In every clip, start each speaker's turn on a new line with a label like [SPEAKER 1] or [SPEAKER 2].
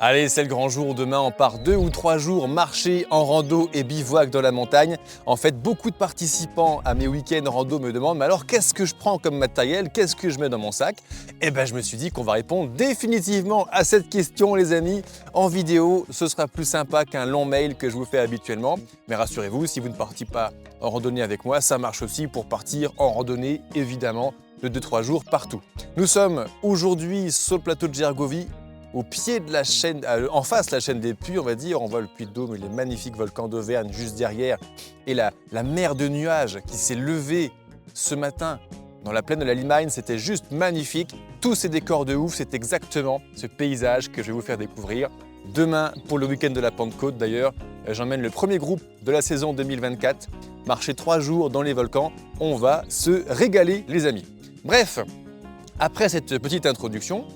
[SPEAKER 1] Allez, c'est le grand jour. Demain, on part 2 ou 3 jours marcher en rando et bivouac dans la montagne. En fait, beaucoup de participants à mes week-ends rando me demandent « Mais alors, qu'est-ce que je prends comme matériel? Qu'est-ce que je mets dans mon sac ?» Eh ben, je me suis dit qu'on va répondre définitivement à cette question, les amis. En vidéo, ce sera plus sympa qu'un long mail que je vous fais habituellement. Mais rassurez-vous, si vous ne partez pas en randonnée avec moi, ça marche aussi pour partir en randonnée, évidemment, de 2-3 jours partout. Nous sommes aujourd'hui sur le plateau de Gergovie, au pied de la chaîne, en face de la chaîne des Puys, on va dire. On voit le Puy de Dôme et les magnifiques volcans d'Auvergne juste derrière. Et la mer de nuages qui s'est levée ce matin dans la plaine de la Limagne, c'était juste magnifique. Tous ces décors de ouf, c'est exactement ce paysage que je vais vous faire découvrir. Demain, pour le week-end de la Pentecôte d'ailleurs, j'emmène le premier groupe de la saison 2024. Marcher 3 jours dans les volcans, on va se régaler les amis. Bref, après cette petite introduction,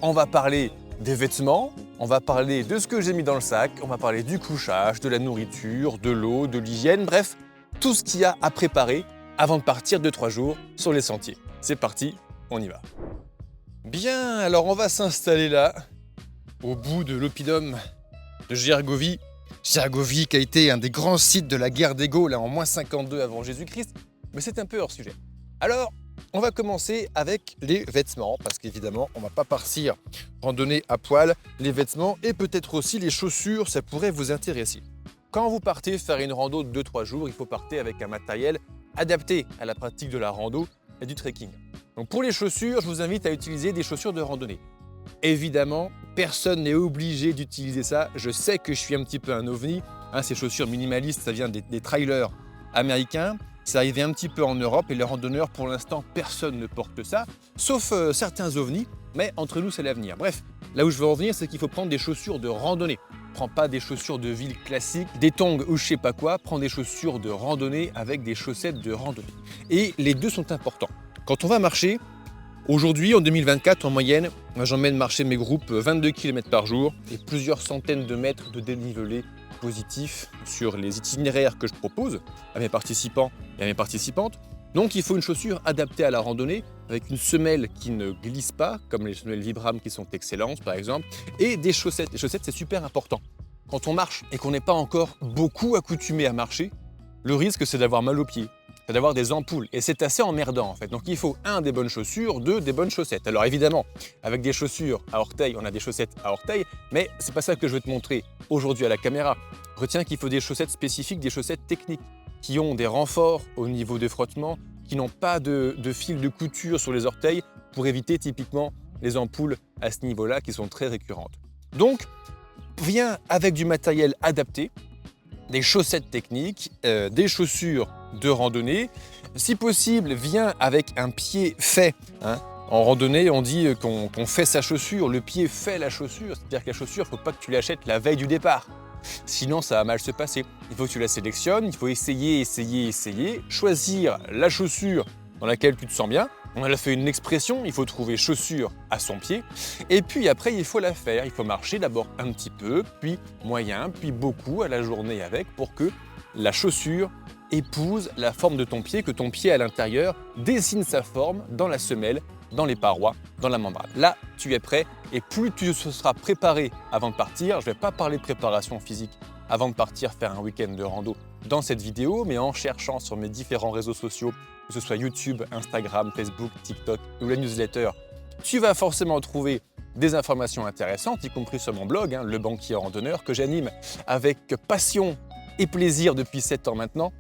[SPEAKER 1] on va parler des vêtements, on va parler de ce que j'ai mis dans le sac, on va parler du couchage, de la nourriture, de l'eau, de l'hygiène, bref, tout ce qu'il y a à préparer avant de partir 2-3 jours sur les sentiers. C'est parti, on y va. Bien, alors on va s'installer là, au bout de l'oppidum de Gergovie. Gergovie qui a été un des grands sites de la guerre des Gaules en moins 52 avant Jésus-Christ, mais c'est un peu hors sujet. Alors, on va commencer avec les vêtements, parce qu'évidemment, on ne va pas partir randonner à poil. Les vêtements et peut-être aussi les chaussures, ça pourrait vous intéresser. Quand vous partez faire une rando de 2-3 jours, il faut partir avec un matériel adapté à la pratique de la rando et du trekking. Donc pour les chaussures, je vous invite à utiliser des chaussures de randonnée. Évidemment, personne n'est obligé d'utiliser ça. Je sais que je suis un petit peu un ovni. Ces chaussures minimalistes, ça vient des trailers américains. C'est arrivé un petit peu en Europe et les randonneurs, pour l'instant, personne ne porte ça, sauf certains ovnis, mais entre nous, c'est l'avenir. Bref, là où je veux en venir, c'est qu'il faut prendre des chaussures de randonnée. Prends pas des chaussures de ville classiques, des tongs ou je sais pas quoi, prends des chaussures de randonnée avec des chaussettes de randonnée. Et les deux sont importants. Quand on va marcher, aujourd'hui, en 2024, en moyenne, j'emmène marcher mes groupes 22 km par jour et plusieurs centaines de mètres de dénivelé positif sur les itinéraires que je propose à mes participants et à mes participantes. Donc il faut une chaussure adaptée à la randonnée avec une semelle qui ne glisse pas, comme les semelles Vibram qui sont excellentes par exemple, et des chaussettes. Les chaussettes, c'est super important. Quand on marche et qu'on n'est pas encore beaucoup accoutumé à marcher, le risque c'est d'avoir mal aux pieds, c'est d'avoir des ampoules et c'est assez emmerdant en fait. Donc il faut des bonnes chaussures, des bonnes chaussettes. Alors évidemment, avec des chaussures à orteils, on a des chaussettes à orteils, mais c'est pas ça que je vais te montrer aujourd'hui à la caméra. Retiens qu'il faut des chaussettes spécifiques, des chaussettes techniques, qui ont des renforts au niveau des frottements, qui n'ont pas de fil de couture sur les orteils pour éviter typiquement les ampoules à ce niveau-là qui sont très récurrentes. Donc, viens avec du matériel adapté, des chaussettes techniques, des chaussures de randonnée. Si possible, viens avec un pied fait. En randonnée, on dit qu'on fait sa chaussure, le pied fait la chaussure. C'est-à-dire que la chaussure, il ne faut pas que tu l'achètes la veille du départ. Sinon, ça va mal se passer. Il faut que tu la sélectionnes, il faut essayer, choisir la chaussure dans laquelle tu te sens bien. On a fait une expression, il faut trouver chaussure à son pied. Et puis après, il faut la faire. Il faut marcher d'abord un petit peu, puis moyen, puis beaucoup à la journée avec pour que la chaussure épouse la forme de ton pied, que ton pied à l'intérieur dessine sa forme dans la semelle, dans les parois, dans la membrane. Là, tu es prêt et plus tu seras préparé avant de partir, je ne vais pas parler de préparation physique avant de partir faire un week-end de rando dans cette vidéo, mais en cherchant sur mes différents réseaux sociaux, que ce soit YouTube, Instagram, Facebook, TikTok ou la newsletter, tu vas forcément trouver des informations intéressantes, y compris sur mon blog, Le Banquier Randonneur, que j'anime avec passion et plaisir depuis 7 ans maintenant.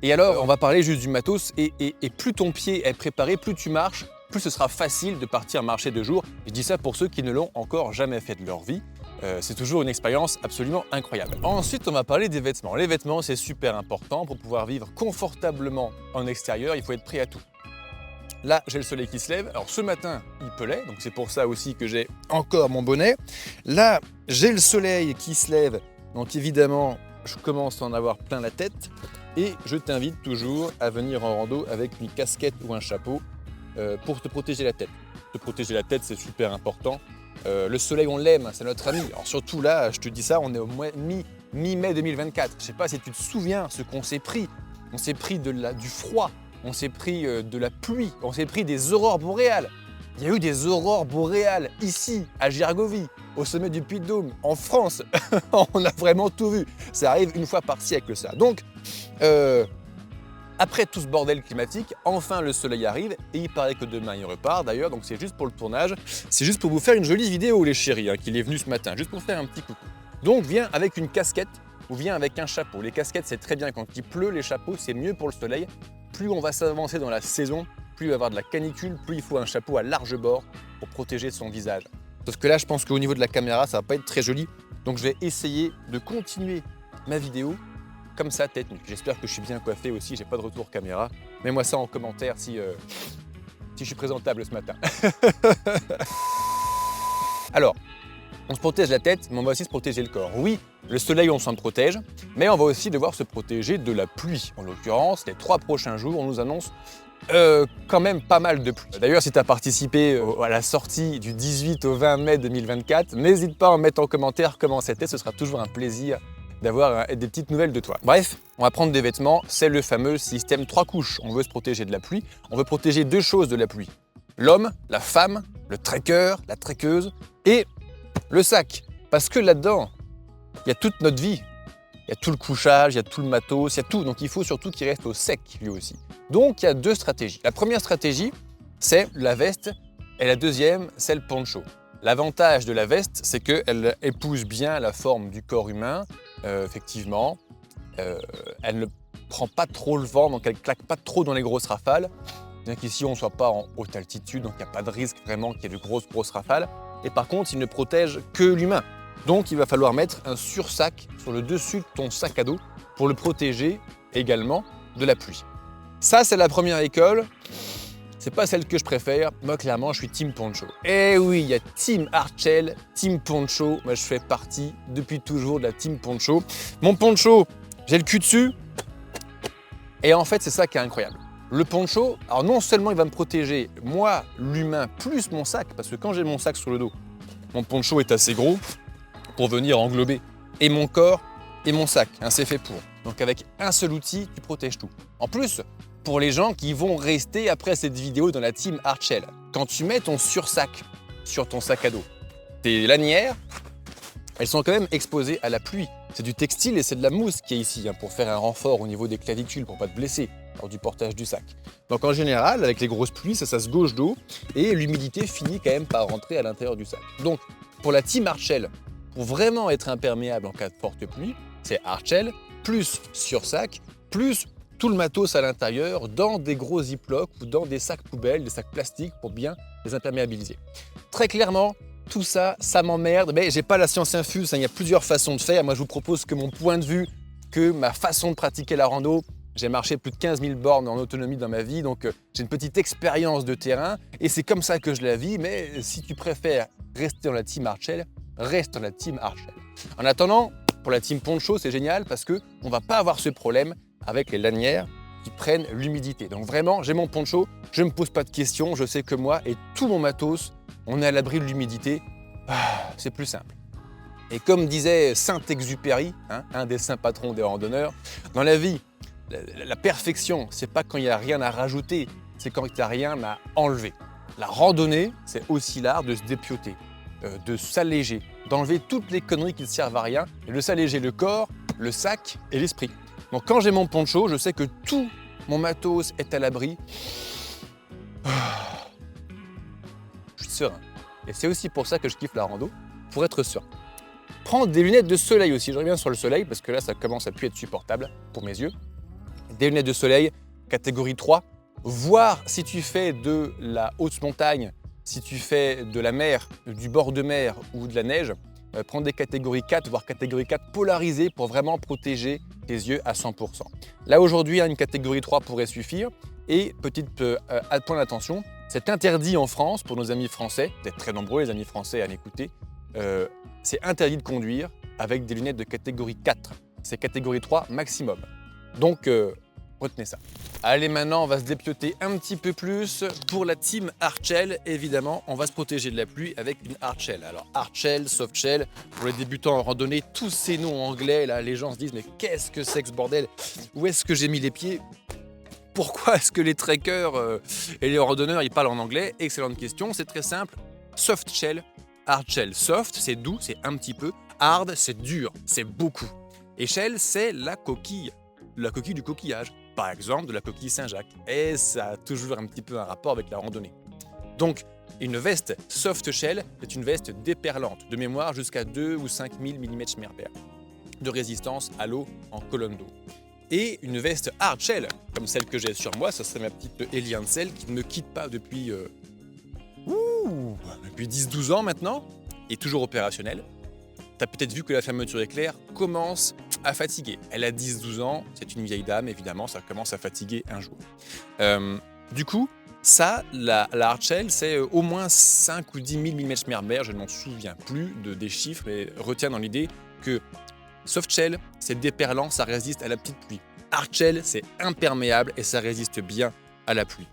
[SPEAKER 1] Et alors, on va parler juste du matos et plus ton pied est préparé, plus tu marches, plus ce sera facile de partir marcher 2 jours. Je dis ça pour ceux qui ne l'ont encore jamais fait de leur vie. C'est toujours une expérience absolument incroyable. Ensuite, on va parler des vêtements. Les vêtements, c'est super important pour pouvoir vivre confortablement en extérieur. Il faut être prêt à tout. Là, j'ai le soleil qui se lève. Alors ce matin, il pelait, donc c'est pour ça aussi que j'ai encore mon bonnet. Là, j'ai le soleil qui se lève, donc évidemment, je commence à en avoir plein la tête. Et je t'invite toujours à venir en rando avec une casquette ou un chapeau pour te protéger la tête. Te protéger la tête, c'est super important. Le soleil, on l'aime, c'est notre ami. Alors surtout là, je te dis ça, on est au mi-mai 2024. Je ne sais pas si tu te souviens ce qu'on s'est pris. On s'est pris du froid, on s'est pris de la pluie, on s'est pris des aurores boréales. Il y a eu des aurores boréales ici, à Gergovie, au sommet du Puy-de-Dôme, en France. On a vraiment tout vu. Ça arrive une fois par siècle, ça. Donc, après tout ce bordel climatique, enfin le soleil arrive et il paraît que demain il repart d'ailleurs, donc c'est juste pour le tournage. C'est juste pour vous faire une jolie vidéo, les chéris, hein, qu'il est venu ce matin, juste pour faire un petit coucou. Donc, viens avec une casquette ou viens avec un chapeau. Les casquettes, c'est très bien quand il pleut, les chapeaux, c'est mieux pour le soleil. Plus on va s'avancer dans la saison, plus il va y avoir de la canicule, plus il faut un chapeau à large bord pour protéger son visage. Sauf que là, je pense qu'au niveau de la caméra, ça va pas être très joli. Donc je vais essayer de continuer ma vidéo comme ça, tête nue. J'espère que je suis bien coiffé aussi, j'ai pas de retour caméra. Mets-moi ça en commentaire si je suis présentable ce matin. Alors, on se protège la tête, mais on va aussi se protéger le corps. Oui, le soleil, on s'en protège, mais on va aussi devoir se protéger de la pluie. En l'occurrence, les 3 prochains jours, on nous annonce quand même pas mal de pluie. D'ailleurs, si tu as participé à la sortie du 18 au 20 mai 2024, n'hésite pas à en mettre en commentaire comment c'était, ce sera toujours un plaisir d'avoir des petites nouvelles de toi. Bref, on va prendre des vêtements, c'est le fameux système 3 couches. On veut se protéger de la pluie, on veut protéger 2 choses de la pluie. L'homme, la femme, le trekker, la trekkeuse et le sac. Parce que là-dedans, il y a toute notre vie. Il y a tout le couchage, il y a tout le matos, il y a tout. Donc il faut surtout qu'il reste au sec lui aussi. Donc il y a 2 stratégies. La première stratégie, c'est la veste et la deuxième, c'est le poncho. L'avantage de la veste, c'est qu'elle épouse bien la forme du corps humain, effectivement. Elle ne prend pas trop le vent, donc elle ne claque pas trop dans les grosses rafales. Bien qu'ici, on ne soit pas en haute altitude, donc il n'y a pas de risque vraiment qu'il y ait de grosses rafales. Et par contre, il ne protège que l'humain. Donc il va falloir mettre un sursac sur le dessus de ton sac à dos pour le protéger également de la pluie. Ça, c'est la première école. C'est pas celle que je préfère. Moi, clairement, je suis team poncho. Et oui, il y a team hardshell, team poncho. Moi, je fais partie depuis toujours de la team poncho. Mon poncho, j'ai le cul dessus. Et en fait, c'est ça qui est incroyable. Le poncho, alors non seulement il va me protéger, moi, l'humain, plus mon sac, parce que quand j'ai mon sac sur le dos, mon poncho est assez gros pour venir englober et mon corps et mon sac. Hein, c'est fait pour. Donc avec un seul outil, tu protèges tout. En plus, pour les gens qui vont rester après cette vidéo dans la team hardshell, quand tu mets ton sursac sur ton sac à dos, tes lanières, elles sont quand même exposées à la pluie. C'est du textile et c'est de la mousse qui est ici, hein, pour faire un renfort au niveau des clavicules, pour ne pas te blesser lors du portage du sac. Donc en général, avec les grosses pluies, ça se gauche d'eau et l'humidité finit quand même par rentrer à l'intérieur du sac. Donc pour la team hardshell, pour vraiment être imperméable en cas de forte pluie, c'est hardshell plus sursac plus tout le matos à l'intérieur dans des gros ziplocs ou dans des sacs poubelles, des sacs plastiques pour bien les imperméabiliser. Très clairement, tout ça, ça m'emmerde, mais j'ai pas la science infuse, hein, il y a plusieurs façons de faire. Moi, je vous propose que mon point de vue, que ma façon de pratiquer la rando. J'ai marché plus de 15 000 bornes en autonomie dans ma vie, donc j'ai une petite expérience de terrain et c'est comme ça que je la vis. Mais si tu préfères rester dans la team hardshell, reste dans la team hardshell. En attendant, pour la team poncho, c'est génial parce qu'on ne va pas avoir ce problème avec les lanières qui prennent l'humidité. Donc vraiment, j'ai mon poncho, je ne me pose pas de questions, je sais que moi et tout mon matos, on est à l'abri de l'humidité. C'est plus simple. Et comme disait Saint-Exupéry, hein, un des saints patrons des randonneurs, dans la vie, la perfection, c'est pas quand il n'y a rien à rajouter, c'est quand il n'y a rien à enlever. La randonnée, c'est aussi l'art de se dépioter, de s'alléger, d'enlever toutes les conneries qui ne servent à rien, et de s'alléger le corps, le sac et l'esprit. Donc quand j'ai mon poncho, je sais que tout mon matos est à l'abri. Je suis serein. Et c'est aussi pour ça que je kiffe la rando, pour être serein. Prends des lunettes de soleil aussi, je reviens sur le soleil, parce que là ça commence à plus être supportable pour mes yeux. Des lunettes de soleil, catégorie 3, voire si tu fais de la haute montagne, si tu fais de la mer, du bord de mer ou de la neige, prends des catégories 4, voire catégorie 4 polarisées pour vraiment protéger tes yeux à 100%. Là aujourd'hui, une catégorie 3 pourrait suffire. Et petite point d'attention, c'est interdit en France pour nos amis français, vous êtes très nombreux les amis français à m'écouter, c'est interdit de conduire avec des lunettes de catégorie 4, c'est catégorie 3 maximum. Donc retenez ça. Allez, maintenant on va se dépioter un petit peu plus. Pour la team hardshell, évidemment, on va se protéger de la pluie avec une hardshell. Alors hardshell, softshell, pour les débutants en randonnée, tous ces noms anglais, là, les gens se disent mais qu'est-ce que c'est que ce bordel? Où est-ce que j'ai mis les pieds? pourquoi est-ce que les trekkers et les randonneurs ils parlent en anglais? Excellente question, c'est très simple. Soft shell, hard shell. Soft, c'est doux, c'est un petit peu. Hard, c'est dur, c'est beaucoup. Et shell, c'est la coquille du coquillage. Par exemple, de la coquille Saint-Jacques. Et ça a toujours un petit peu un rapport avec la randonnée. Donc, une veste soft shell, c'est une veste déperlante, de mémoire jusqu'à 2 ou 5 000 mm Schmerber, de résistance à l'eau en colonne d'eau. Et une veste hard shell, comme celle que j'ai sur moi, ça serait ma petite Eli Hansel qui ne me quitte pas depuis 10-12 ans maintenant, et toujours opérationnelle. Tu as peut-être vu que la fermeture éclair commence à fatiguer. Elle a 10-12 ans, c'est une vieille dame, évidemment, ça commence à fatiguer un jour. Du coup, ça, la hard shell, c'est au moins 5 ou 10 000 mm Schmerber, je ne m'en souviens plus des chiffres, mais retiens dans l'idée que soft shell, c'est déperlant, ça résiste à la petite pluie. Hard shell, c'est imperméable et ça résiste bien à la pluie.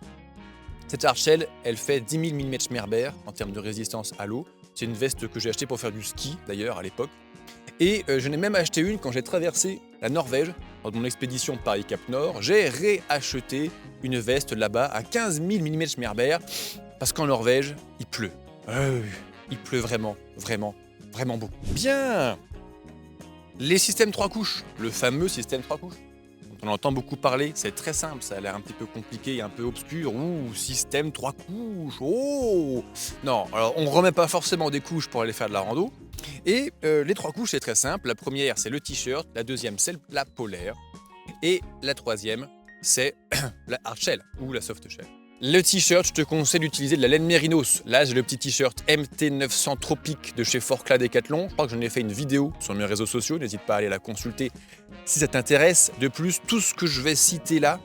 [SPEAKER 1] Cette hard shell, elle fait 10 000 mm Schmerber en termes de résistance à l'eau. C'est une veste que j'ai achetée pour faire du ski, d'ailleurs, à l'époque. Et je n'ai même acheté une quand j'ai traversé la Norvège, dans mon expédition Paris-Cap Nord. J'ai réacheté une veste là-bas à 15 000 mm Schmerber, parce qu'en Norvège, il pleut. Il pleut vraiment, vraiment, vraiment beaucoup. Bien! Les systèmes 3 couches, le fameux système 3 couches. On entend beaucoup parler, c'est très simple, ça a l'air un petit peu compliqué et un peu obscur. Ouh, système 3 couches, oh! Non, alors on ne remet pas forcément des couches pour aller faire de la rando. Et les 3 couches, c'est très simple. La première, c'est le t-shirt, la deuxième, c'est la polaire. Et la troisième, c'est la hard shell ou la soft shell. Le t-shirt, je te conseille d'utiliser de la laine mérinos. Là, j'ai le petit t-shirt MT900 Tropique de chez Forclaz Decathlon. Je crois que j'en ai fait une vidéo sur mes réseaux sociaux. N'hésite pas à aller la consulter si ça t'intéresse. De plus, tout ce que je vais citer là,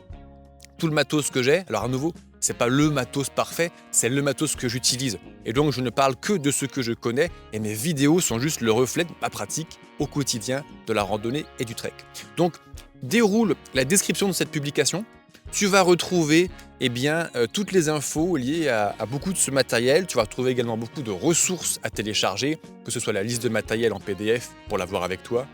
[SPEAKER 1] tout le matos que j'ai, alors à nouveau, c'est pas le matos parfait, c'est le matos que j'utilise. Et donc, je ne parle que de ce que je connais et mes vidéos sont juste le reflet de ma pratique au quotidien de la randonnée et du trek. Donc, déroule la description de cette publication. Tu vas retrouver toutes les infos liées à beaucoup de ce matériel. Tu vas retrouver également beaucoup de ressources à télécharger, que ce soit la liste de matériel en PDF pour l'avoir avec toi,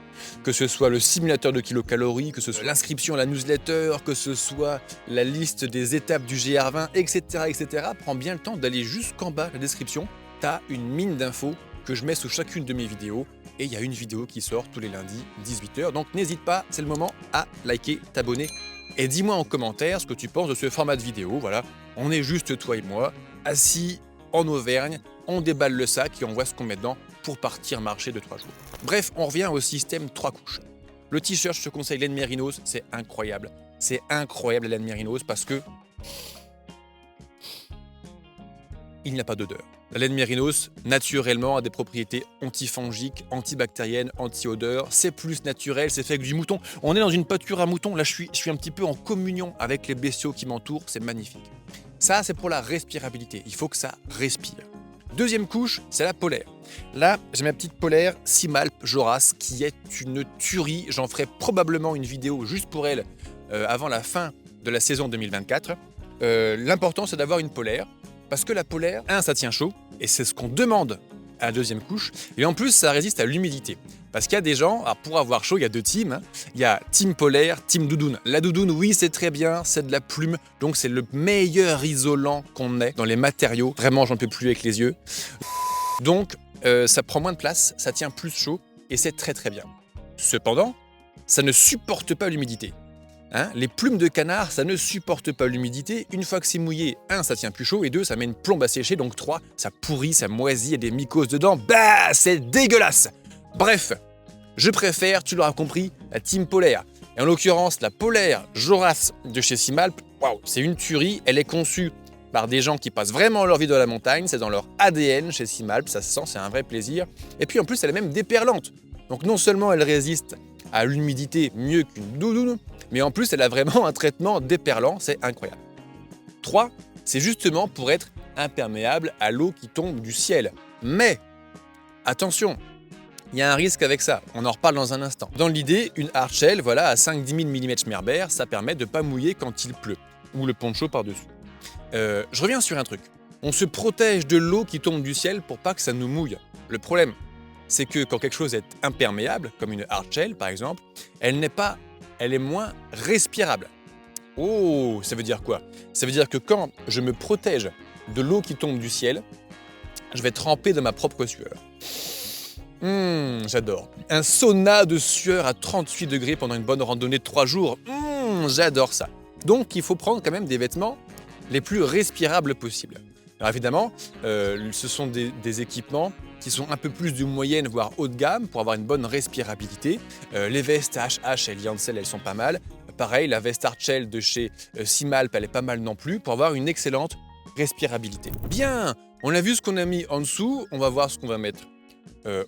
[SPEAKER 1] que ce soit le simulateur de kilocalories, que ce soit l'inscription à la newsletter, que ce soit la liste des étapes du GR20, etc. etc. Prends bien le temps d'aller jusqu'en bas de la description. Tu as une mine d'infos que je mets sous chacune de mes vidéos. Et il y a une vidéo qui sort tous les lundis, 18h. Donc n'hésite pas, c'est le moment à liker, t'abonner. Et dis-moi en commentaire ce que tu penses de ce format de vidéo. Voilà, on est juste toi et moi, assis en Auvergne, on déballe le sac et on voit ce qu'on met dedans pour partir marcher 2-3 jours. Bref, on revient au système 3 couches. Le t-shirt, je te conseille laine mérinos, c'est incroyable. C'est incroyable la laine mérinos parce que il n'y a pas d'odeur. La laine mérinos, naturellement, a des propriétés antifongiques, antibactériennes, anti-odeur. C'est plus naturel, c'est fait avec du mouton. On est dans une pâture à mouton. Là, je suis un petit peu en communion avec les bestiaux qui m'entourent. C'est magnifique. Ça, c'est pour la respirabilité. Il faut que ça respire. Deuxième couche, c'est la polaire. Là, j'ai ma petite polaire Simalp Joras qui est une tuerie. J'en ferai probablement une vidéo juste pour elle avant la fin de la saison 2024. L'important, c'est d'avoir une polaire. Parce que la polaire, ça tient chaud, et c'est ce qu'on demande à la deuxième couche, et en plus, ça résiste à l'humidité. Parce qu'il y a des gens, alors pour avoir chaud, il y a 2 teams. Il y a team polaire, team doudoune. La doudoune, oui, c'est très bien, c'est de la plume, donc c'est le meilleur isolant qu'on ait dans les matériaux. Vraiment, j'en peux plus avec les yeux. Donc, ça prend moins de place, ça tient plus chaud, et c'est très très bien. Cependant, ça ne supporte pas l'humidité. Les plumes de canard, ça ne supporte pas l'humidité. Une fois que c'est mouillé, 1, ça tient plus chaud, et 2, ça met une plombe à sécher, donc 3, ça pourrit, ça moisit, il y a des mycoses dedans. Bah, c'est dégueulasse. Bref, je préfère, tu l'auras compris, la team polaire. Et en l'occurrence, la polaire Joras de chez Simalp, waouh, c'est une tuerie. Elle est conçue par des gens qui passent vraiment leur vie dans la montagne. C'est dans leur ADN chez Simalp, ça se sent, c'est un vrai plaisir. Et puis en plus, elle est même déperlante. Donc non seulement elle résiste à l'humidité mieux qu'une doudoune, mais en plus, elle a vraiment un traitement déperlant, c'est incroyable. 3, c'est justement pour être imperméable à l'eau qui tombe du ciel. Mais, attention, il y a un risque avec ça, on en reparle dans un instant. Dans l'idée, une hard shell, voilà, à 5-10 000 mm Schmerber, ça permet de ne pas mouiller quand il pleut, ou le poncho par-dessus. Je reviens sur un truc. On se protège de l'eau qui tombe du ciel pour pas que ça nous mouille. Le problème, c'est que quand quelque chose est imperméable, comme une hard shell par exemple, elle est moins respirable. Oh, ça veut dire quoi? Ça veut dire que quand je me protège de l'eau qui tombe du ciel, je vais tremper dans ma propre sueur. J'adore. Un sauna de sueur à 38 degrés pendant une bonne randonnée de 3 jours. J'adore ça. Donc il faut prendre quand même des vêtements les plus respirables possibles. Alors évidemment, ce sont des équipements qui sont un peu plus de moyenne, voire haut de gamme, pour avoir une bonne respirabilité. Les vestes HH et Liancel, elles sont pas mal. Pareil, la veste Archel de chez Simalp, elle est pas mal non plus, pour avoir une excellente respirabilité. Bien, on a vu ce qu'on a mis en dessous, on va voir ce qu'on va mettre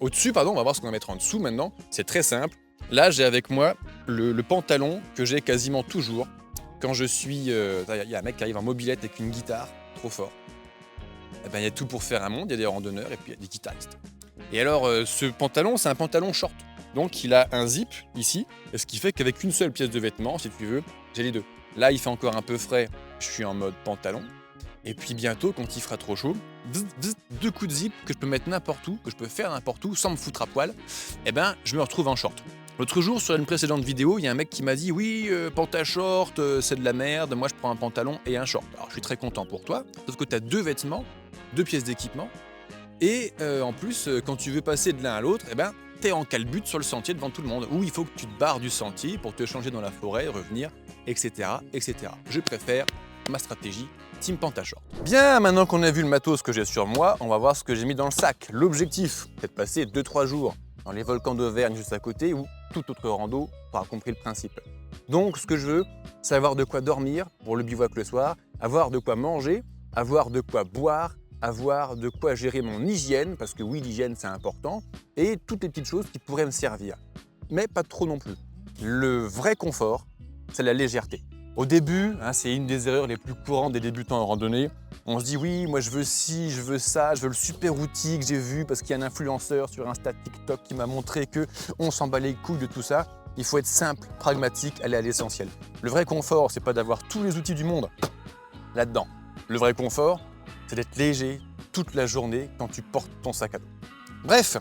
[SPEAKER 1] au-dessus, on va voir ce qu'on va mettre en dessous maintenant. C'est très simple. Là, j'ai avec moi le pantalon que j'ai quasiment toujours quand je suis... Il y a un mec qui arrive en mobilette avec une guitare, trop fort. Eh ben, il y a tout pour faire un monde, il y a des randonneurs et puis il y a des guitaristes. Et alors, ce pantalon, c'est un pantalon short. Donc, il a un zip ici, ce qui fait qu'avec une seule pièce de vêtement, si tu veux, j'ai les deux. Là, il fait encore un peu frais, je suis en mode pantalon. Et puis bientôt, quand il fera trop chaud, deux coups de zip que je peux mettre n'importe où, que je peux faire n'importe où, sans me foutre à poil, eh ben, je me retrouve en short. L'autre jour, sur une précédente vidéo, il y a un mec qui m'a dit « Oui, short, c'est de la merde, moi je prends un pantalon et un short. » Alors, je suis très content pour toi, sauf que tu as deux vêtements, deux pièces d'équipement, et en plus, quand tu veux passer de l'un à l'autre, eh ben, t'es en calbute sur le sentier devant tout le monde, où il faut que tu te barres du sentier pour te changer dans la forêt, revenir, etc., etc. Je préfère ma stratégie Team Pantashort. Bien, maintenant qu'on a vu le matos que j'ai sur moi, on va voir ce que j'ai mis dans le sac. L'objectif, c'est de passer 2-3 jours dans les volcans d'Auvergne juste à côté ou toute autre rando, tu auras compris le principe. Donc, ce que je veux, c'est avoir de quoi dormir pour le bivouac le soir, avoir de quoi manger, avoir de quoi boire, avoir de quoi gérer mon hygiène, parce que oui, l'hygiène c'est important, et toutes les petites choses qui pourraient me servir. Mais pas trop non plus. Le vrai confort, c'est la légèreté. Au début, c'est une des erreurs les plus courantes des débutants en randonnée. On se dit oui, moi je veux ci, je veux ça, je veux le super outil que j'ai vu parce qu'il y a un influenceur sur Insta, TikTok qui m'a montré que on s'en bat les couilles de tout ça. Il faut être simple, pragmatique, aller à l'essentiel. Le vrai confort, c'est pas d'avoir tous les outils du monde là-dedans. Le vrai confort, c'est d'être léger toute la journée quand tu portes ton sac à dos. Bref,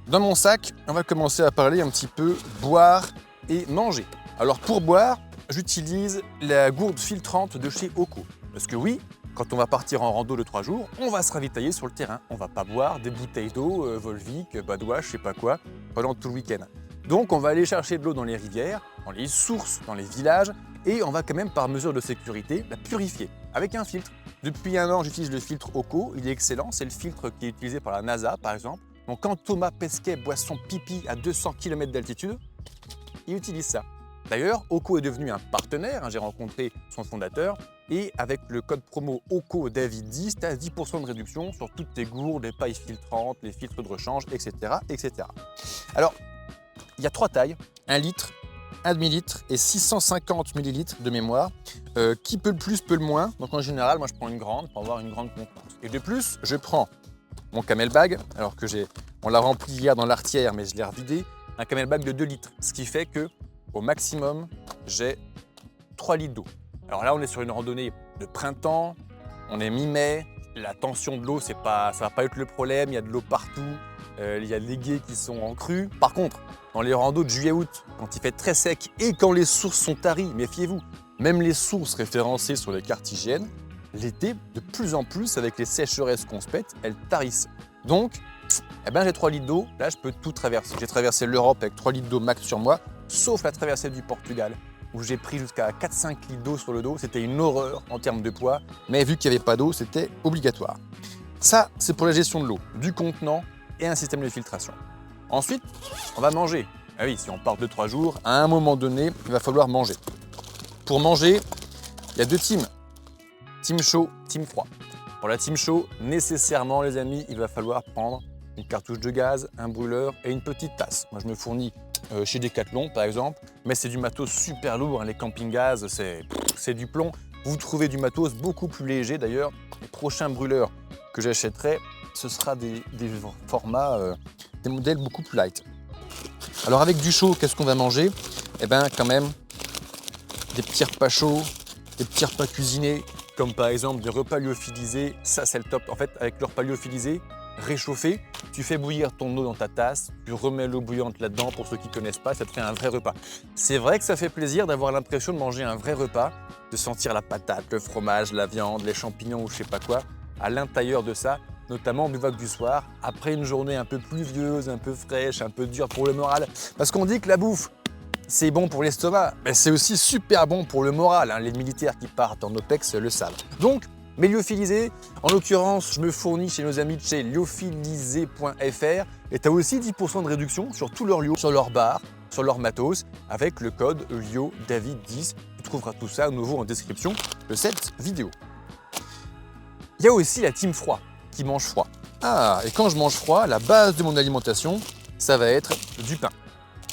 [SPEAKER 1] dans mon sac, on va commencer à parler un petit peu boire et manger. Alors pour boire, j'utilise la gourde filtrante de chez Oco. Parce que oui, quand on va partir en rando de 3 jours, on va se ravitailler sur le terrain. On va pas boire des bouteilles d'eau, Volvic, Badois, je sais pas quoi, pendant tout le week-end. Donc on va aller chercher de l'eau dans les rivières, dans les sources, dans les villages, et on va quand même par mesure de sécurité la purifier avec un filtre. Depuis 1 an, j'utilise le filtre Oco, il est excellent, c'est le filtre qui est utilisé par la NASA par exemple. Donc quand Thomas Pesquet boit son pipi à 200 km d'altitude, il utilise ça. D'ailleurs, Oco est devenu un partenaire, j'ai rencontré son fondateur, et avec le code promo OCODAVID10, tu as 10% de réduction sur toutes tes gourdes, les pailles filtrantes, les filtres de rechange, etc. etc. Alors, il y a 3 tailles, 1 litre, 1 demi-litre et 650 millilitres de mémoire. Qui peut le plus, peut le moins. Donc en général, moi je prends une grande pour avoir une grande contenance. Et de plus, je prends mon camelbag, alors que on l'a rempli hier dans l'artière, mais je l'ai revidé, un camelbag de 2 litres, ce qui fait que au maximum, j'ai 3 litres d'eau. Alors là, on est sur une randonnée de printemps, on est mi-mai, la tension de l'eau, ça va pas être le problème, il y a de l'eau partout, il y a des gués qui sont en crue. Par contre, dans les randos de juillet-août, quand il fait très sec et quand les sources sont taries, méfiez-vous, même les sources référencées sur les cartes hygiène, l'été, de plus en plus, avec les sécheresses qu'on se pète, elles tarissent. Donc, j'ai 3 litres d'eau, là je peux tout traverser. J'ai traversé l'Europe avec 3 litres d'eau max sur moi, sauf la traversée du Portugal, où j'ai pris jusqu'à 4-5 litres d'eau sur le dos. C'était une horreur en termes de poids, mais vu qu'il n'y avait pas d'eau, c'était obligatoire. Ça, c'est pour la gestion de l'eau, du contenant et un système de filtration. Ensuite, on va manger. Ah oui, si on part 2-3 jours, à un moment donné, il va falloir manger. Pour manger, il y a 2 teams. Team chaud, team froid. Pour la team chaud, nécessairement, les amis, il va falloir prendre une cartouche de gaz, un brûleur et une petite tasse. Moi, je me fournis chez Decathlon, par exemple, mais c'est du matos super lourd. Les camping-gaz, c'est du plomb. Vous trouvez du matos beaucoup plus léger. D'ailleurs, les prochains brûleurs que j'achèterai, ce sera des formats, des modèles beaucoup plus light. Alors, avec du chaud, qu'est-ce qu'on va manger? Eh bien, quand même, des petits repas chauds, des petits repas cuisinés, comme par exemple des repas lyophilisés. Ça, c'est le top. En fait, avec le repas lyophilisé, réchauffé, tu fais bouillir ton eau dans ta tasse, tu remets l'eau bouillante là-dedans, pour ceux qui ne connaissent pas, ça te fait un vrai repas. C'est vrai que ça fait plaisir d'avoir l'impression de manger un vrai repas, de sentir la patate, le fromage, la viande, les champignons ou je sais pas quoi, à l'intérieur de ça, notamment du wok du soir, après une journée un peu pluvieuse, un peu fraîche, un peu dure pour le moral. Parce qu'on dit que la bouffe, c'est bon pour l'estomac, mais c'est aussi super bon pour le moral. Hein. Les militaires qui partent en OPEX le savent. Donc, mes lyophilisés, en l'occurrence, je me fournis chez nos amis de chez lyophilisé.fr et tu as aussi 10% de réduction sur tous leurs lios, sur leurs bars, sur leurs matos, avec le code LIODAVID10. Tu trouveras tout ça à nouveau en description de cette vidéo. Il y a aussi la team froid qui mange froid. Ah, et quand je mange froid, la base de mon alimentation, ça va être du pain.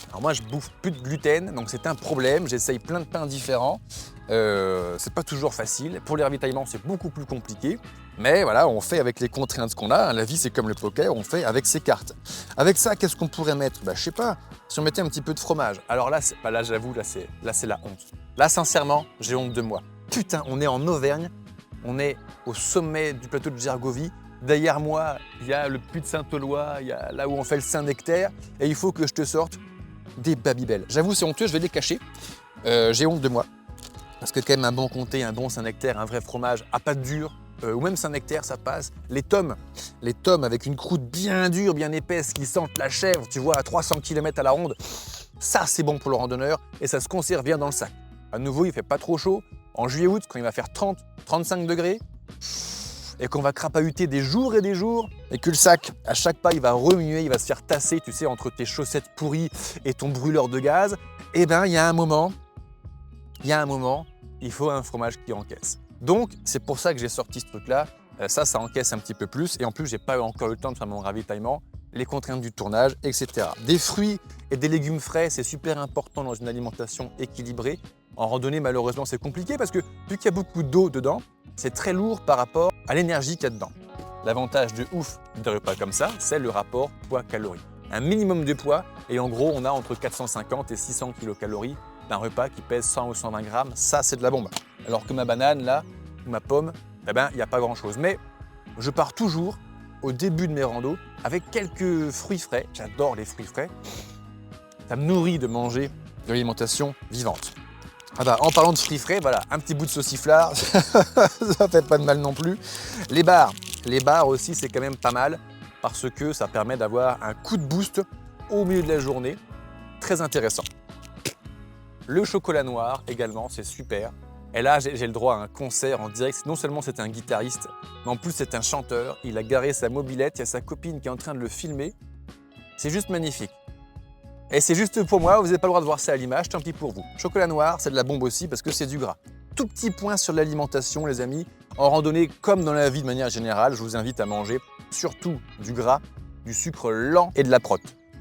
[SPEAKER 1] Alors moi, je bouffe plus de gluten, donc c'est un problème. J'essaye plein de pains différents. C'est pas toujours facile. Pour les ravitaillements, c'est beaucoup plus compliqué. Mais voilà, on fait avec les contraintes qu'on a. La vie, c'est comme le poker, on fait avec ses cartes. Avec ça, qu'est-ce qu'on pourrait mettre? Je sais pas, si on mettait un petit peu de fromage. Alors là, là j'avoue, là c'est la honte. Là, sincèrement, j'ai honte de moi. Putain, on est en Auvergne, on est au sommet du plateau de Gergovie. Derrière moi, il y a le puits de Saint-Éloi, il y a là où on fait le Saint-Nectaire. Et il faut que je te sorte des Babybel. J'avoue, c'est honteux, je vais les cacher. J'ai honte de moi. Parce que quand même un bon comté, un bon Saint-Nectaire, un vrai fromage à pâte dure, ou même Saint-Nectaire, ça passe. Les tomes avec une croûte bien dure, bien épaisse, qui sentent la chèvre, tu vois, à 300 km à la ronde, ça c'est bon pour le randonneur et ça se conserve bien dans le sac. À nouveau, il fait pas trop chaud. En juillet-août, quand il va faire 30, 35 degrés, et qu'on va crapahuter des jours et des jours, et que le sac, à chaque pas, il va remuer, il va se faire tasser, tu sais, entre tes chaussettes pourries et ton brûleur de gaz, eh ben, il y a un moment, il faut un fromage qui encaisse. Donc, c'est pour ça que j'ai sorti ce truc-là. Ça encaisse un petit peu plus, et en plus, j'ai pas encore eu le temps de faire mon ravitaillement, les contraintes du tournage, etc. Des fruits et des légumes frais, c'est super important dans une alimentation équilibrée. En randonnée, malheureusement, c'est compliqué parce que vu qu'il y a beaucoup d'eau dedans, c'est très lourd par rapport à l'énergie qu'il y a dedans. L'avantage de ouf d'un repas comme ça, c'est le rapport poids-calories. Un minimum de poids, et en gros, on a entre 450 et 600 kilocalories d'un repas qui pèse 100 ou 120 grammes. Ça, c'est de la bombe. Alors que ma banane, là, ou ma pomme, eh ben, il n'y a pas grand-chose. Mais je pars toujours, au début de mes randos, avec quelques fruits frais. J'adore les fruits frais. Ça me nourrit de manger de l'alimentation vivante. Ah bah, en parlant de fruits frais, voilà, un petit bout de sauciflard, ça fait pas de mal non plus. Les bars aussi, c'est quand même pas mal parce que ça permet d'avoir un coup de boost au milieu de la journée. Très intéressant. Le chocolat noir également, c'est super. Et là, j'ai le droit à un concert en direct. Non seulement c'est un guitariste, mais en plus c'est un chanteur. Il a garé sa mobilette, il y a sa copine qui est en train de le filmer. C'est juste magnifique. Et c'est juste pour moi, vous n'avez pas le droit de voir ça à l'image, tant pis pour vous. Chocolat noir, c'est de la bombe aussi parce que c'est du gras. Tout petit point sur l'alimentation, les amis. En randonnée, comme dans la vie de manière générale, je vous invite à manger surtout du gras, du sucre lent et de la prot.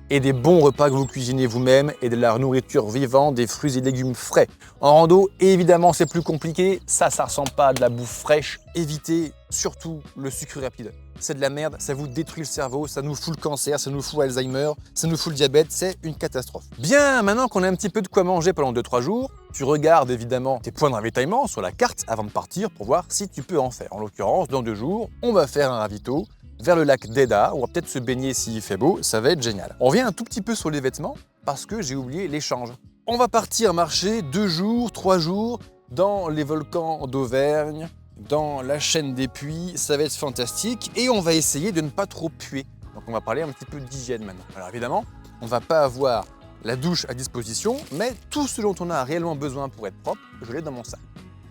[SPEAKER 1] Et des bons repas que vous cuisinez vous-même et de la nourriture vivante, des fruits et légumes frais. En rando, évidemment, c'est plus compliqué. Ça ressemble pas à de la bouffe fraîche. Évitez surtout le sucre rapide. C'est de la merde, ça vous détruit le cerveau, ça nous fout le cancer, ça nous fout Alzheimer, ça nous fout le diabète, c'est une catastrophe. Bien, maintenant qu'on a un petit peu de quoi manger pendant 2-3 jours, tu regardes évidemment tes points de ravitaillement sur la carte avant de partir pour voir si tu peux en faire. En l'occurrence, dans 2 jours, on va faire un ravito vers le lac d'Eda, on va peut-être se baigner s'il fait beau, ça va être génial. On revient un tout petit peu sur les vêtements parce que j'ai oublié l'échange. On va partir marcher 2 jours, 3 jours dans les volcans d'Auvergne, dans la chaîne des puits, ça va être fantastique et on va essayer de ne pas trop puer. Donc on va parler un petit peu d'hygiène maintenant. Alors évidemment, on ne va pas avoir la douche à disposition, mais tout ce dont on a réellement besoin pour être propre, je l'ai dans mon sac.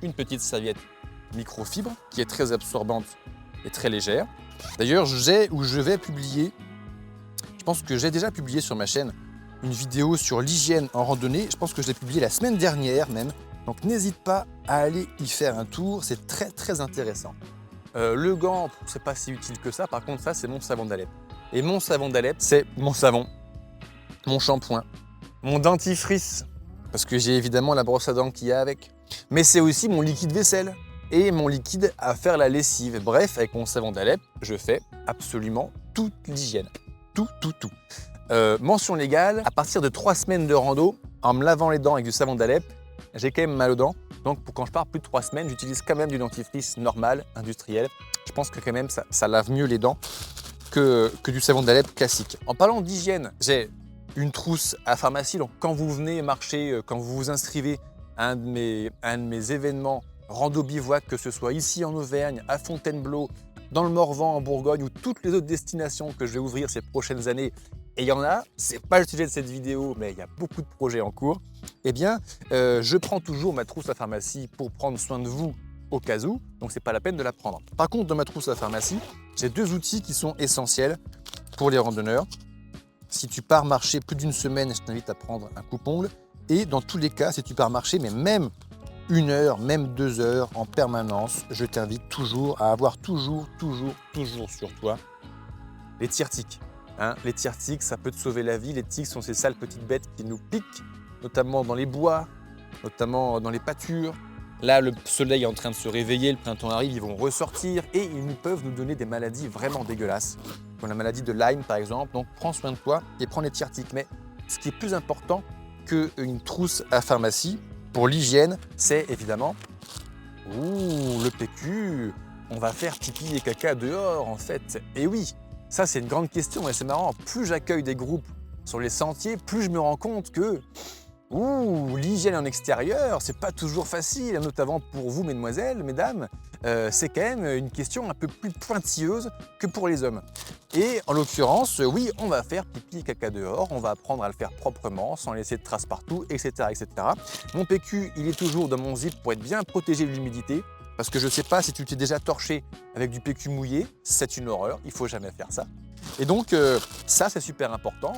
[SPEAKER 1] Une petite serviette microfibre qui est très absorbante et très légère. D'ailleurs, je vais publier, je pense que j'ai déjà publié sur ma chaîne une vidéo sur l'hygiène en randonnée. Je pense que je l'ai publiée la semaine dernière même. Donc n'hésite pas à aller y faire un tour, c'est très très intéressant. Le gant, c'est pas si utile que ça, par contre ça c'est mon savon d'Alep. Et mon savon d'Alep, c'est mon savon, mon shampoing, mon dentifrice, parce que j'ai évidemment la brosse à dents qu'il y a avec, mais c'est aussi mon liquide vaisselle et mon liquide à faire la lessive. Bref, avec mon savon d'Alep, je fais absolument toute l'hygiène. Tout. Mention légale, à partir de 3 semaines de rando, en me lavant les dents avec du savon d'Alep, j'ai quand même mal aux dents, donc quand je pars plus de 3 semaines, j'utilise quand même du dentifrice normal, industriel. Je pense que quand même ça lave mieux les dents. que du savon d'Alep classique. En parlant d'hygiène, j'ai une trousse à pharmacie. Donc quand vous venez marcher, quand vous vous inscrivez à un de mes événements rando bivouac, que ce soit ici en Auvergne, à Fontainebleau, dans le Morvan, en Bourgogne ou toutes les autres destinations que je vais ouvrir ces prochaines années, et il y en a, c'est pas le sujet de cette vidéo, mais il y a beaucoup de projets en cours, eh bien, je prends toujours ma trousse à pharmacie pour prendre soin de vous au cas où, donc c'est pas la peine de la prendre. Par contre, dans ma trousse à pharmacie, j'ai 2 outils qui sont essentiels pour les randonneurs. Si tu pars marcher plus d'une semaine, je t'invite à prendre un coupe-ongle. Et dans tous les cas, si tu pars marcher, mais même 1 heure, même 2 heures en permanence, je t'invite toujours à avoir toujours sur toi les tire-tiques. Hein, les tire-tiques, ça peut te sauver la vie. Les tiques sont ces sales petites bêtes qui nous piquent, notamment dans les bois, notamment dans les pâtures. Là, le soleil est en train de se réveiller, le printemps arrive, ils vont ressortir et ils peuvent nous donner des maladies vraiment dégueulasses, comme la maladie de Lyme par exemple. Donc prends soin de toi et prends les tire-tiques. Mais ce qui est plus important qu'une trousse à pharmacie, pour l'hygiène, c'est évidemment le PQ. On va faire pipi et caca dehors en fait. Et oui, ça c'est une grande question et c'est marrant. Plus j'accueille des groupes sur les sentiers, plus je me rends compte que l'hygiène en extérieur, c'est pas toujours facile, notamment pour vous, mesdemoiselles, mesdames. C'est quand même une question un peu plus pointilleuse que pour les hommes. Et en l'occurrence, oui, on va faire pipi et caca dehors, on va apprendre à le faire proprement, sans laisser de traces partout, etc., etc. Mon PQ, il est toujours dans mon zip pour être bien protégé de l'humidité, parce que je ne sais pas si tu t'es déjà torché avec du PQ mouillé, c'est une horreur, il ne faut jamais faire ça. Et donc, ça, c'est super important,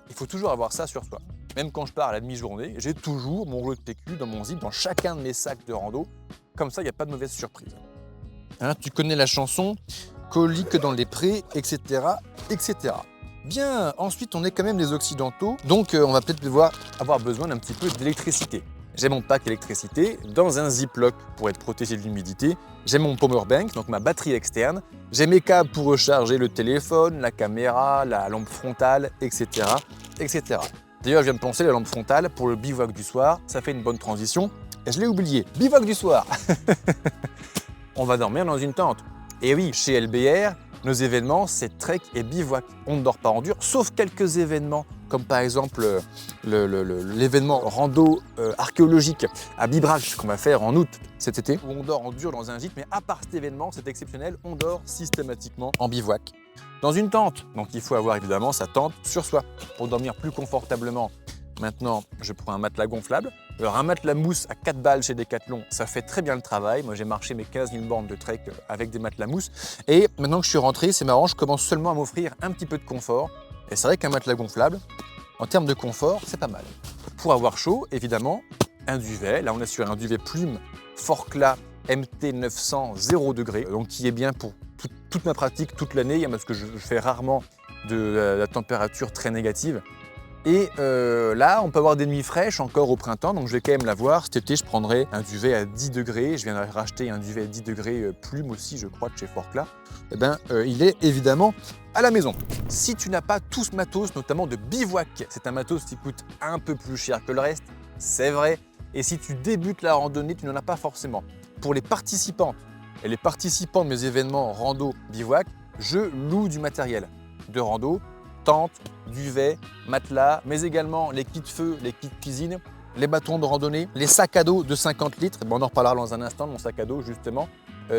[SPEAKER 1] il faut toujours avoir ça sur soi. Même quand je pars à la demi-journée, j'ai toujours mon rouleau de PQ dans mon zip, dans chacun de mes sacs de rando. Comme ça, il n'y a pas de mauvaise surprise. Hein, tu connais la chanson « Colique dans les prés », etc., etc. Bien, ensuite, on est quand même des Occidentaux, donc on va peut-être devoir avoir besoin d'un petit peu d'électricité. J'ai mon pack électricité dans un Ziploc pour être protégé de l'humidité. J'ai mon powerbank, donc ma batterie externe. J'ai mes câbles pour recharger le téléphone, la caméra, la lampe frontale, etc., etc. D'ailleurs, je viens de penser, la lampe frontale, pour le bivouac du soir, ça fait une bonne transition. Et je l'ai oublié, bivouac du soir. On va dormir dans une tente. Et oui, chez LBR, nos événements, c'est trek et bivouac. On ne dort pas en dur, sauf quelques événements, comme par exemple l'événement rando archéologique à Bibrac qu'on va faire en août cet été, où on dort en dur dans un gîte, mais à part cet événement, c'est exceptionnel, on dort systématiquement en bivouac. Dans une tente, donc il faut avoir évidemment sa tente sur soi pour dormir plus confortablement. Maintenant, je prends un matelas gonflable. Alors un matelas mousse à 4 balles chez Decathlon, ça fait très bien le travail. Moi j'ai marché mes 15 000 bornes de trek avec des matelas mousse. Et maintenant que je suis rentré, c'est marrant, je commence seulement à m'offrir un petit peu de confort. Et c'est vrai qu'un matelas gonflable, en termes de confort, c'est pas mal. Pour avoir chaud, évidemment, un duvet. Là on est sur un duvet plume Forclaz MT 900 0 degré, donc qui est bien pour toute ma pratique, toute l'année, parce que je fais rarement de la température très négative. Et là, on peut avoir des nuits fraîches encore au printemps, donc je vais quand même l'avoir. Cet été, je prendrai un duvet à 10 degrés. Je viens de racheter un duvet à 10 degrés plume aussi, je crois, de chez Forclaz. Eh bien, il est évidemment à la maison. Si tu n'as pas tout ce matos, notamment de bivouac, c'est un matos qui coûte un peu plus cher que le reste, c'est vrai. Et si tu débutes la randonnée, tu n'en as pas forcément. Pour les participantes et les participants de mes événements rando bivouac, je loue du matériel de rando, tente, duvet, matelas, mais également les kits feu, les kits cuisine, les bâtons de randonnée, les sacs à dos de 50 litres. Bon, on en reparlera dans un instant de mon sac à dos justement.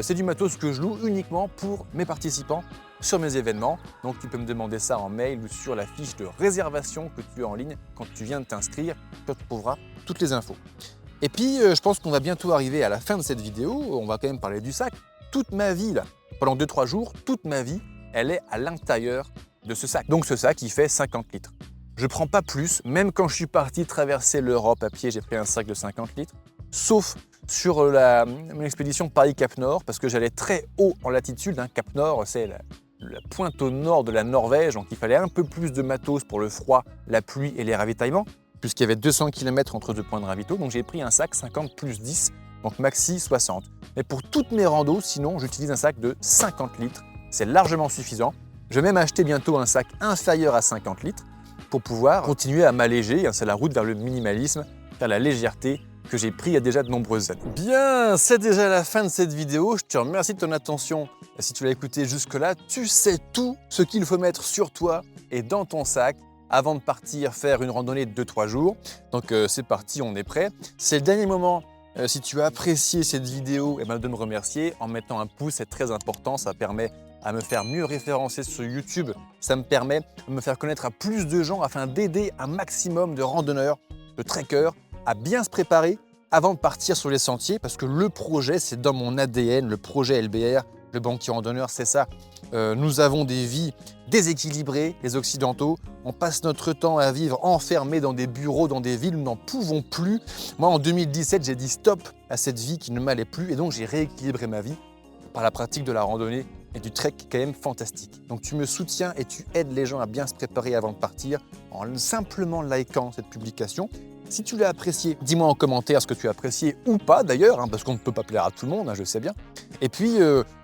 [SPEAKER 1] C'est du matos que je loue uniquement pour mes participants sur mes événements. Donc tu peux me demander ça en mail ou sur la fiche de réservation que tu as en ligne quand tu viens de t'inscrire. Tu retrouveras toutes les infos. Et puis je pense qu'on va bientôt arriver à la fin de cette vidéo. On va quand même parler du sac. Toute ma vie, là, pendant 2-3 jours, toute ma vie, elle est à l'intérieur de ce sac. Donc ce sac, il fait 50 litres. Je ne prends pas plus, même quand je suis parti traverser l'Europe à pied, j'ai pris un sac de 50 litres, sauf sur mon expédition Paris-Cap Nord, parce que j'allais très haut en latitude. Cap Nord, c'est la pointe au nord de la Norvège, donc il fallait un peu plus de matos pour le froid, la pluie et les ravitaillements, puisqu'il y avait 200 km entre 2 points de ravito, donc j'ai pris un sac 50 plus 10, donc maxi 60. Mais pour toutes mes randos, sinon, j'utilise un sac de 50 litres, c'est largement suffisant. Je vais même acheter bientôt un sac inférieur à 50 litres pour pouvoir continuer à m'alléger. C'est la route vers le minimalisme, vers la légèreté que j'ai pris il y a déjà de nombreuses années. Bien, c'est déjà la fin de cette vidéo. Je te remercie de ton attention. Si tu l'as écouté jusque-là, tu sais tout ce qu'il faut mettre sur toi et dans ton sac avant de partir faire une randonnée de 2-3 jours. Donc c'est parti, on est prêt. C'est le dernier moment. Si tu as apprécié cette vidéo, de me remercier en mettant un pouce, c'est très important. Ça permet à me faire mieux référencer sur YouTube. Ça me permet de me faire connaître à plus de gens afin d'aider un maximum de randonneurs, de trekkers à bien se préparer avant de partir sur les sentiers parce que le projet, c'est dans mon ADN, le projet LBR, le banquier randonneur, c'est ça. Nous avons des vies déséquilibrées, les Occidentaux. On passe notre temps à vivre enfermés dans des bureaux, dans des villes, nous n'en pouvons plus. Moi, en 2017, j'ai dit stop à cette vie qui ne m'allait plus et donc j'ai rééquilibré ma vie par la pratique de la randonnée et du trek quand même fantastique. Donc tu me soutiens et tu aides les gens à bien se préparer avant de partir en simplement likant cette publication. Si tu l'as apprécié, dis-moi en commentaire ce que tu as apprécié ou pas d'ailleurs, parce qu'on ne peut pas plaire à tout le monde, je sais bien. Et puis,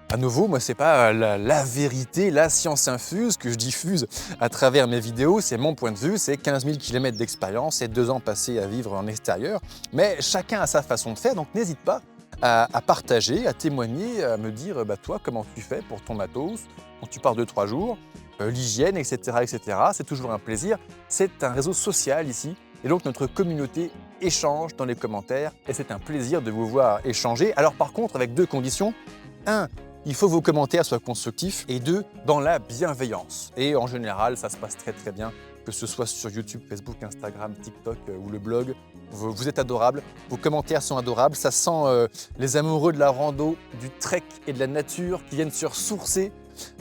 [SPEAKER 1] à nouveau, moi, c'est pas la vérité, la science infuse que je diffuse à travers mes vidéos, c'est mon point de vue, c'est 15 000 km d'expérience et 2 ans passés à vivre en extérieur. Mais chacun a sa façon de faire, donc n'hésite pas à partager, à témoigner, à me dire, toi, comment tu fais pour ton matos, quand tu pars 2-3 jours, l'hygiène, etc., etc. C'est toujours un plaisir. C'est un réseau social ici. Et donc notre communauté échange dans les commentaires et c'est un plaisir de vous voir échanger. Alors par contre, avec 2 conditions. 1, il faut que vos commentaires soient constructifs et 2, dans la bienveillance. Et en général, ça se passe très très bien, que ce soit sur YouTube, Facebook, Instagram, TikTok ou le blog. Vous êtes adorables, vos commentaires sont adorables. Ça sent les amoureux de la rando, du trek et de la nature qui viennent se ressourcer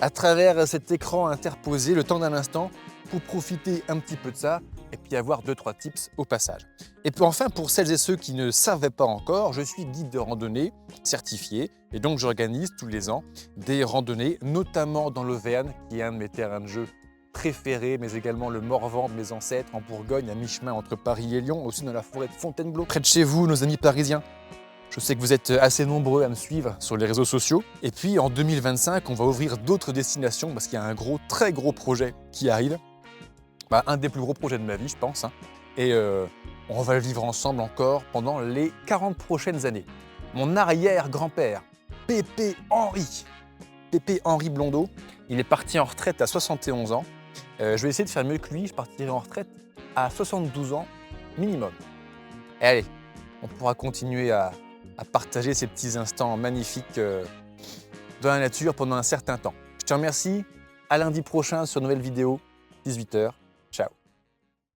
[SPEAKER 1] à travers cet écran interposé le temps d'un instant pour profiter un petit peu de ça et puis avoir 2-3 tips au passage. Et puis enfin, pour celles et ceux qui ne savaient pas encore, je suis guide de randonnée certifié et donc j'organise tous les ans des randonnées, notamment dans l'Auvergne, qui est un de mes terrains de jeu préférés, mais également le Morvan de mes ancêtres en Bourgogne, à mi-chemin entre Paris et Lyon, aussi dans la forêt de Fontainebleau, près de chez vous, nos amis parisiens. Je sais que vous êtes assez nombreux à me suivre sur les réseaux sociaux. Et puis en 2025, on va ouvrir d'autres destinations parce qu'il y a un très gros projet qui arrive. Un des plus gros projets de ma vie, je pense. Et on va le vivre ensemble encore pendant les 40 prochaines années. Mon arrière-grand-père, Pépé Henri Blondeau, il est parti en retraite à 71 ans. Je vais essayer de faire mieux que lui, je partirai en retraite à 72 ans minimum. Et allez, on pourra continuer à partager ces petits instants magnifiques dans la nature pendant un certain temps. Je te remercie, à lundi prochain sur une nouvelle vidéo, 18 h.